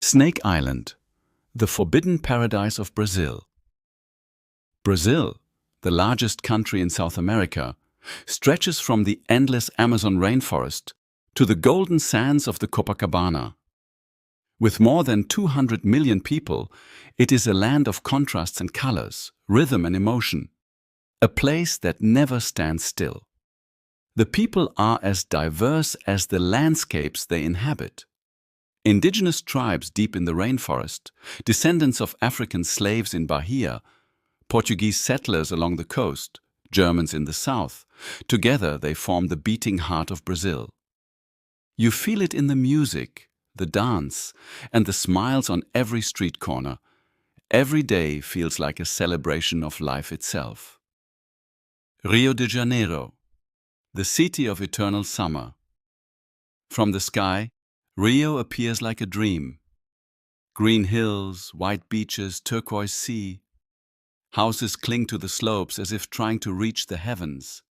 Snake Island, the forbidden paradise of Brazil. Brazil, the largest country in South America, stretches from the endless Amazon rainforest to the golden sands of the Copacabana. With more than 200 million people, it is a land of contrasts and colors, rhythm and emotion, a place that never stands still. The people are as diverse as the landscapes they inhabit. Indigenous tribes deep in the rainforest, descendants of African slaves in Bahia, Portuguese settlers along the coast, Germans in the south, together they form the beating heart of Brazil. You feel it in the music, the dance, and the smiles on every street corner. Every day feels like a celebration of life itself. Rio de Janeiro, the city of eternal summer. From the sky, Rio appears like a dream. Green hills, white beaches, turquoise sea. Houses cling to the slopes as if trying to reach the heavens.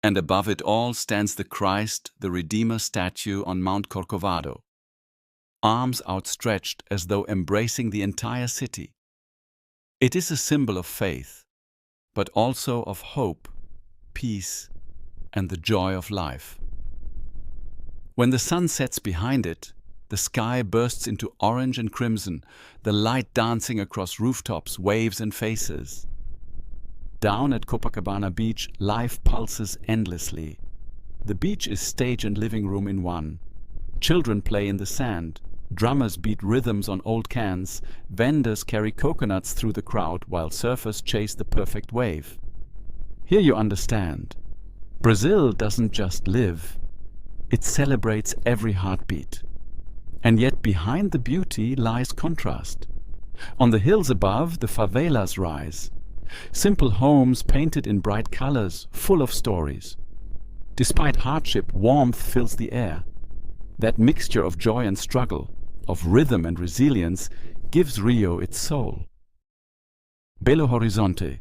And above it all stands the Christ, the Redeemer statue on Mount Corcovado, arms outstretched as though embracing the entire city. It is a symbol of faith, but also of hope, peace, and the joy of life. When the sun sets behind it, the sky bursts into orange and crimson, the light dancing across rooftops, waves and faces. Down at Copacabana Beach, life pulses endlessly. The beach is stage and living room in one. Children play in the sand, drummers beat rhythms on old cans, vendors carry coconuts through the crowd while surfers chase the perfect wave. Here you understand. Brazil doesn't just live. It celebrates every heartbeat. And yet behind the beauty lies contrast. On the hills above, the favelas rise. Simple homes painted in bright colors, full of stories. Despite hardship, warmth fills the air. That mixture of joy and struggle, of rhythm and resilience, gives Rio its soul. Belo Horizonte,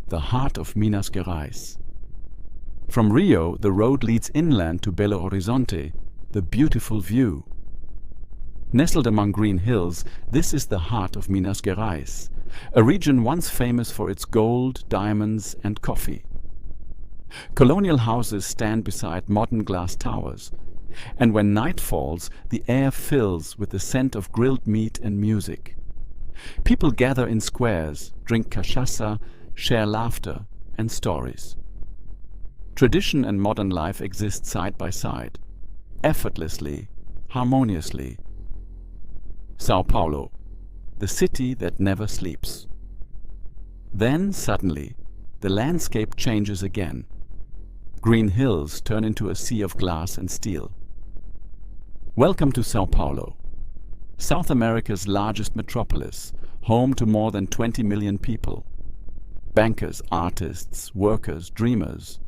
the heart of Minas Gerais. From Rio, the road leads inland to Belo Horizonte, the beautiful view. Nestled among green hills, this is the heart of Minas Gerais, a region once famous for its gold, diamonds, and coffee. Colonial houses stand beside modern glass towers, and when night falls, the air fills with the scent of grilled meat and music. People gather in squares, drink cachaça, share laughter and stories. Tradition and modern life exist side by side, effortlessly, harmoniously. São Paulo, the city that never sleeps. Then, suddenly, the landscape changes again. Green hills turn into a sea of glass and steel. Welcome to São Paulo, South America's largest metropolis, home to more than 20 million people. Bankers, artists, workers, dreamers.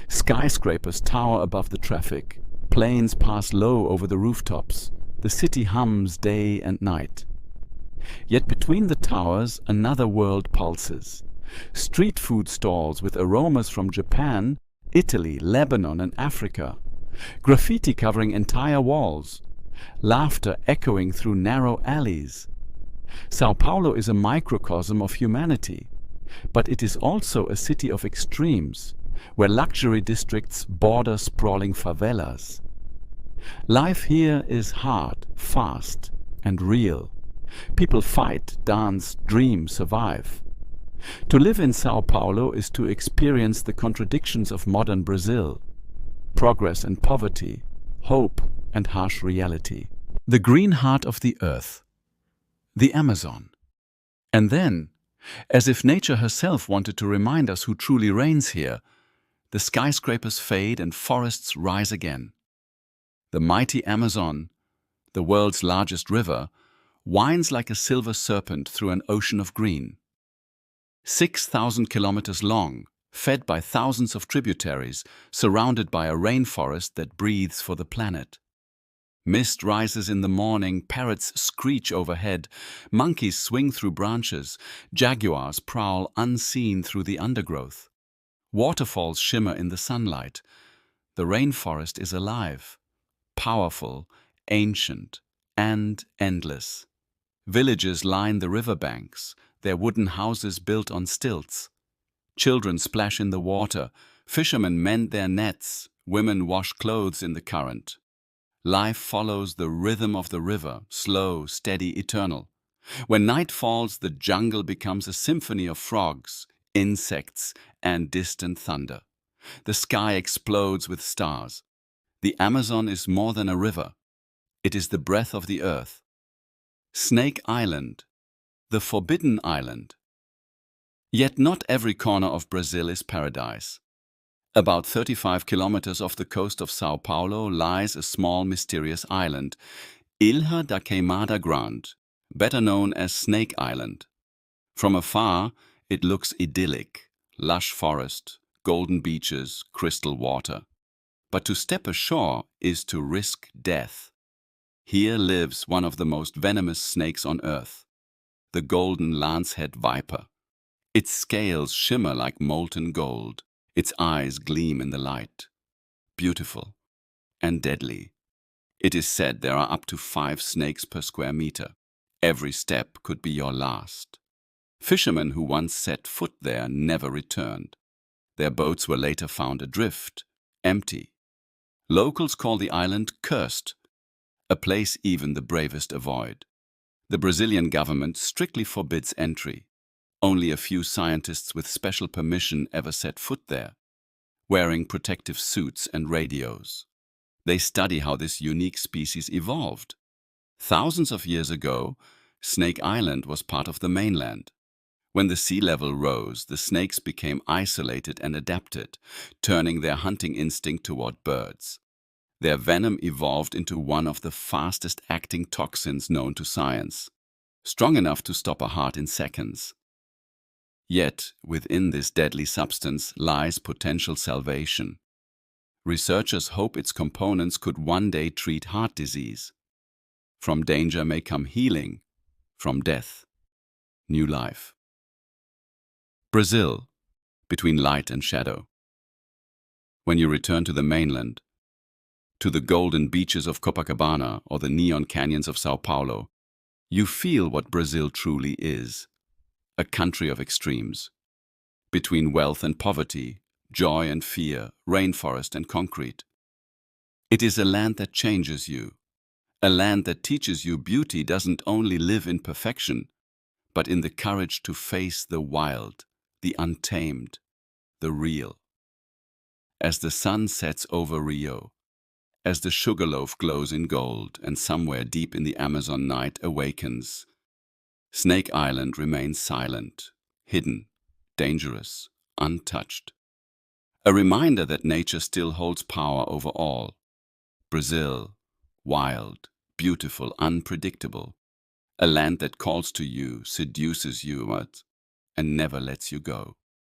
Skyscrapers tower above the traffic. Planes pass low over the rooftops. The city hums day and night. Yet between the towers, another world pulses. Street food stalls with aromas from Japan, Italy, Lebanon and Africa. Graffiti covering entire walls. Laughter echoing through narrow alleys. São Paulo is a microcosm of humanity, but it is also a city of extremes, where luxury districts border sprawling favelas. Life here is hard, fast, and real. People fight, dance, dream, survive. To live in São Paulo is to experience the contradictions of modern Brazil: progress and poverty, hope and harsh reality. The green heart of the earth, the Amazon. And then, as if nature herself wanted to remind us who truly reigns here, the skyscrapers fade and forests rise again. The mighty Amazon, the world's largest river, winds like a silver serpent through an ocean of green. 6,000 kilometers long, fed by thousands of tributaries, surrounded by a rainforest that breathes for the planet. Mist rises in the morning, parrots screech overhead, monkeys swing through branches, jaguars prowl unseen through the undergrowth. Waterfalls shimmer in the sunlight. The rainforest is alive, powerful, ancient, and endless. Villages line the riverbanks, their wooden houses built on stilts. Children splash in the water, fishermen mend their nets, women wash clothes in the current. Life follows the rhythm of the river, slow, steady, eternal. When night falls, the jungle becomes a symphony of frogs, insects, and distant thunder. The sky explodes with stars. The Amazon is more than a river. It is the breath of the earth. Snake Island, the forbidden island. Yet not every corner of Brazil is paradise. About 35 kilometers off the coast of São Paulo lies a small mysterious island, Ilha da Queimada Grande, better known as Snake Island. From afar, it looks idyllic, lush forest, golden beaches, crystal water. But to step ashore is to risk death. Here lives one of the most venomous snakes on earth, the Golden Lancehead Viper. Its scales shimmer like molten gold. Its eyes gleam in the light. Beautiful and deadly. It is said there are up to 5 snakes per square meter. Every step could be your last. Fishermen who once set foot there never returned. Their boats were later found adrift, empty. Locals call the island cursed, a place even the bravest avoid. The Brazilian government strictly forbids entry. Only a few scientists with special permission ever set foot there, wearing protective suits and radios. They study how this unique species evolved. Thousands of years ago, Snake Island was part of the mainland. When the sea level rose, the snakes became isolated and adapted, turning their hunting instinct toward birds. Their venom evolved into one of the fastest-acting toxins known to science, strong enough to stop a heart in seconds. Yet, within this deadly substance lies potential salvation. Researchers hope its components could one day treat heart disease. From danger may come healing, from death, new life. Brazil, between light and shadow. When you return to the mainland, to the golden beaches of Copacabana or the neon canyons of São Paulo, you feel what Brazil truly is, a country of extremes. Between wealth and poverty, joy and fear, rainforest and concrete. It is a land that changes you, a land that teaches you beauty doesn't only live in perfection, but in the courage to face the wild, the untamed, the real. As the sun sets over Rio, as the Sugarloaf glows in gold and somewhere deep in the Amazon night awakens, Snake Island remains silent, hidden, dangerous, untouched. A reminder that nature still holds power over all. Brazil, wild, beautiful, unpredictable. A land that calls to you, seduces you, and never lets you go.